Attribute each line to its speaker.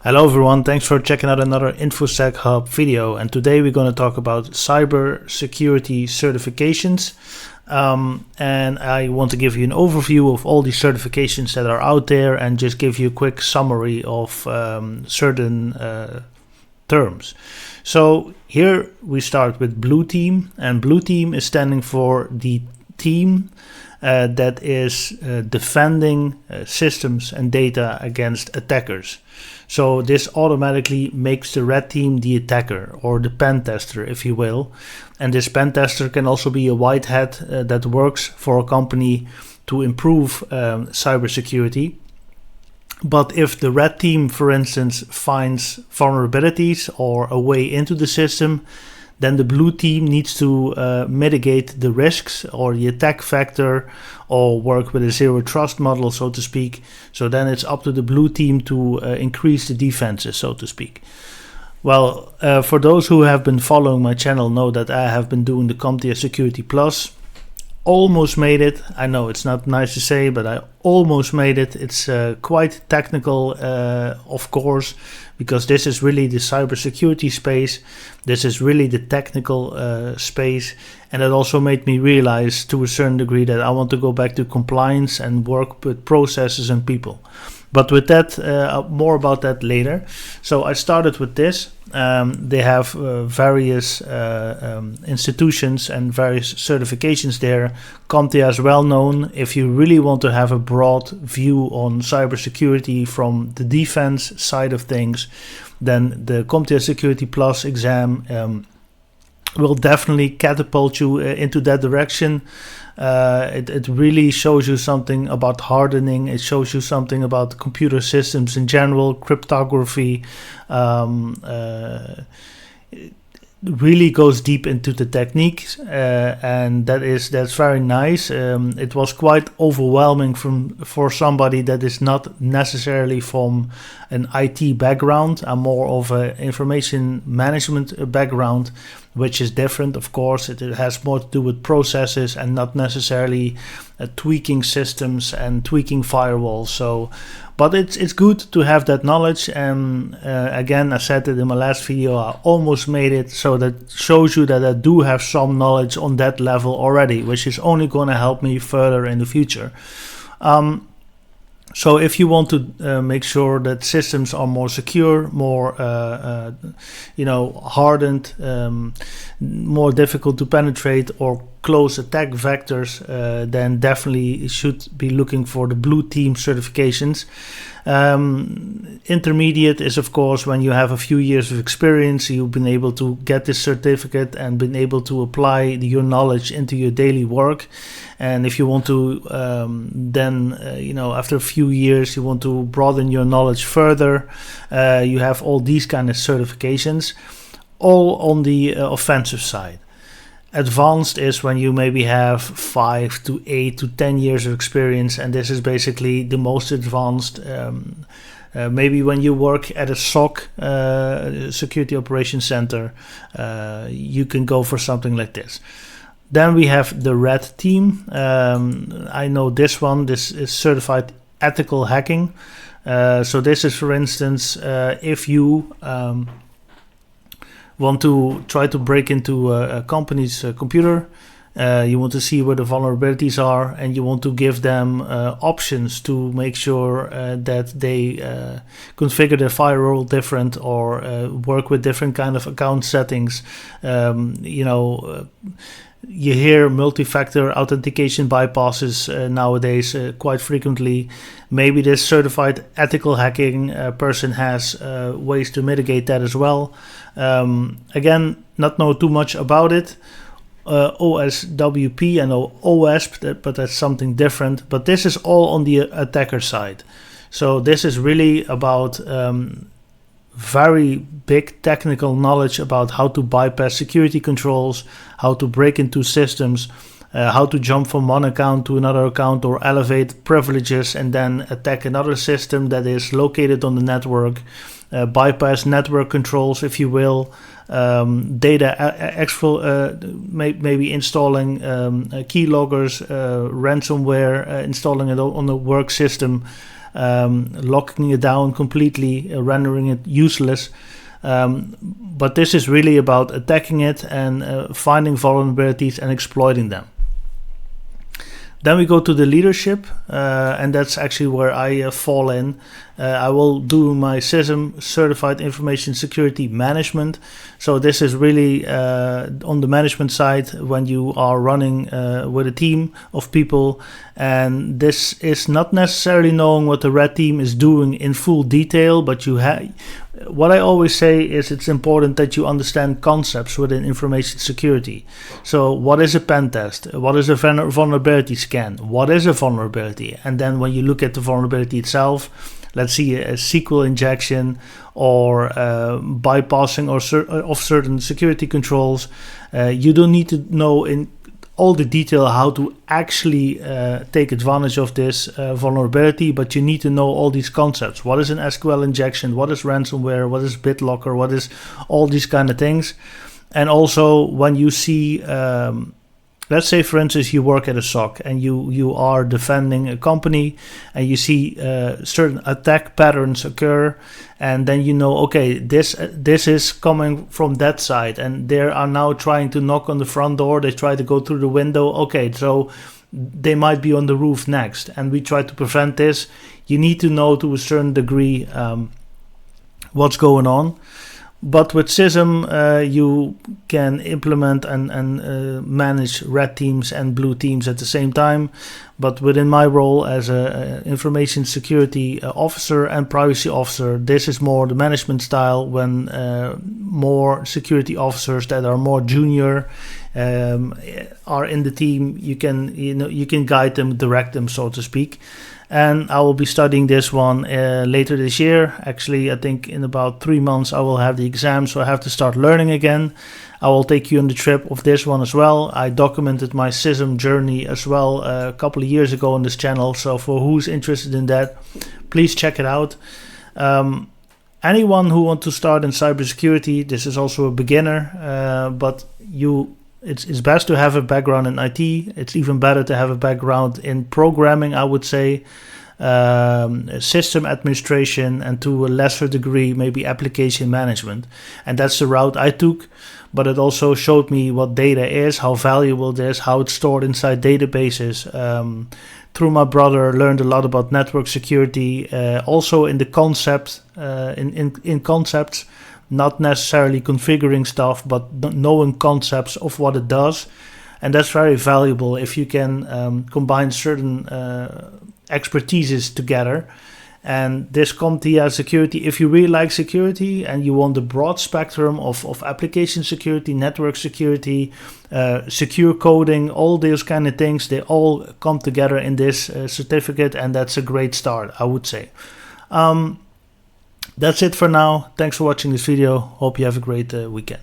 Speaker 1: Hello everyone, thanks for checking out another InfoSec Hub video, and today we're going to talk about cyber security certifications. And I want to give you an overview of all the certifications that are out there and just give you a quick summary of certain terms. So here we start with Blue Team, and Blue Team is standing for the team that is defending systems and data against attackers. So this automatically makes the red team the attacker, or the pen tester, if you will. And this pen tester can also be a white hat that works for a company to improve cybersecurity. But if the red team, for instance, finds vulnerabilities or a way into the system, then the blue team needs to mitigate the risks or the attack vector, or work with a zero trust model, so to speak. So then it's up to the blue team to increase the defenses, so to speak. Well, for those who have been following my channel know that I have been doing the CompTIA Security Plus. Almost made it. I know it's not nice to say, but I almost made it. It's quite technical, of course, because this is really the cybersecurity space. This is really the technical space. And it also made me realize to a certain degree that I want to go back to compliance and work with processes and people. But with that, more about that later. So I started with this. They have various institutions and various certifications there. CompTIA is well known. If you really want to have a broad view on cybersecurity from the defense side of things, then the CompTIA Security Plus exam will definitely catapult you into that direction. It really shows you something about hardening. It shows you something about computer systems in general, cryptography. It really goes deep into the techniques, and that's very nice. It was quite overwhelming for somebody that is not necessarily from an IT background. I'm more of an information management background, which is different, of course. It has more to do with processes and not necessarily tweaking systems and tweaking firewalls. So, but it's good to have that knowledge. And again, I said it in my last video, I almost made it. So that shows you that I do have some knowledge on that level already, which is only going to help me further in the future. So if you want to make sure that systems are more secure, more hardened, more difficult to penetrate, or close attack vectors, then definitely should be looking for the blue team certifications. Intermediate is, of course, when you have a few years of experience, you've been able to get this certificate and been able to apply your knowledge into your daily work. And if you want to after a few years you want to broaden your knowledge further, you have all these kind of certifications, all on the offensive side. Advanced is when you maybe have 5 to 8 to 10 years of experience, and this is basically the most advanced. Maybe when you work at a SOC, Security Operations Center, you can go for something like this. Then we have the red team. I know this one. This is certified ethical hacking. So this is, for instance, if you want to try to break into a company's computer, you want to see where the vulnerabilities are, and you want to give them options to make sure that they configure their firewall different, or work with different kind of account settings. You hear multi-factor authentication bypasses nowadays quite frequently. Maybe this certified ethical hacking person has ways to mitigate that as well. Again, not know too much about it. OSWP, I know OWASP, but that's something different. But this is all on the attacker side. So this is really about very big technical knowledge about how to bypass security controls, how to break into systems, how to jump from one account to another account, or elevate privileges and then attack another system that is located on the network, bypass network controls, if you will, maybe installing keyloggers, ransomware, installing it on the work system. locking it down completely, rendering it useless. But this is really about attacking it and finding vulnerabilities and exploiting them. Then we go to the leadership, and that's actually where I fall in. I will do my CISM, Certified Information Security Management. So this is really on the management side when you are running with a team of people. And this is not necessarily knowing what the red team is doing in full detail, but you have. What I always say is it's important that you understand concepts within information security. So what is a pen test? What is a vulnerability scan? What is a vulnerability? And then when you look at the vulnerability itself, let's see a SQL injection or bypassing of certain security controls. You don't need to know in all the detail how to actually take advantage of this vulnerability, but you need to know all these concepts. What is an SQL injection? What is ransomware? What is BitLocker? What is all these kind of things? And also when you see, let's say for instance you work at a SOC and you are defending a company and you see certain attack patterns occur, and then you know, okay, this is coming from that side and they are now trying to knock on the front door, they try to go through the window, okay, so they might be on the roof next and we try to prevent this. You need to know to a certain degree what's going on. But with CISM, you can implement and manage red teams and blue teams at the same time. But within my role as an information security officer and privacy officer, this is more the management style when more security officers that are more junior are in the team. You can guide them, direct them, so to speak. And I will be studying this one later this year. Actually, I think in about 3 months I will have the exam, so I have to start learning again. I will take you on the trip of this one as well. I documented my CISM journey as well a couple of years ago on this channel. So for who's interested in that, please check it out. Anyone who wants to start in cybersecurity, this is also a beginner, but it's best to have a background in IT. It's even better to have a background in programming, I would say, system administration, and to a lesser degree, maybe application management. And that's the route I took, but it also showed me what data is, how valuable it is, how it's stored inside databases. Through my brother, learned a lot about network security, also in the concept, in concepts, not necessarily configuring stuff, but knowing concepts of what it does. And that's very valuable if you can combine certain expertises together. And this CompTIA security, if you really like security and you want the broad spectrum of application security, network security, secure coding, all those kind of things, they all come together in this certificate, and that's a great start, I would say. That's it for now. Thanks for watching this video. Hope you have a great weekend.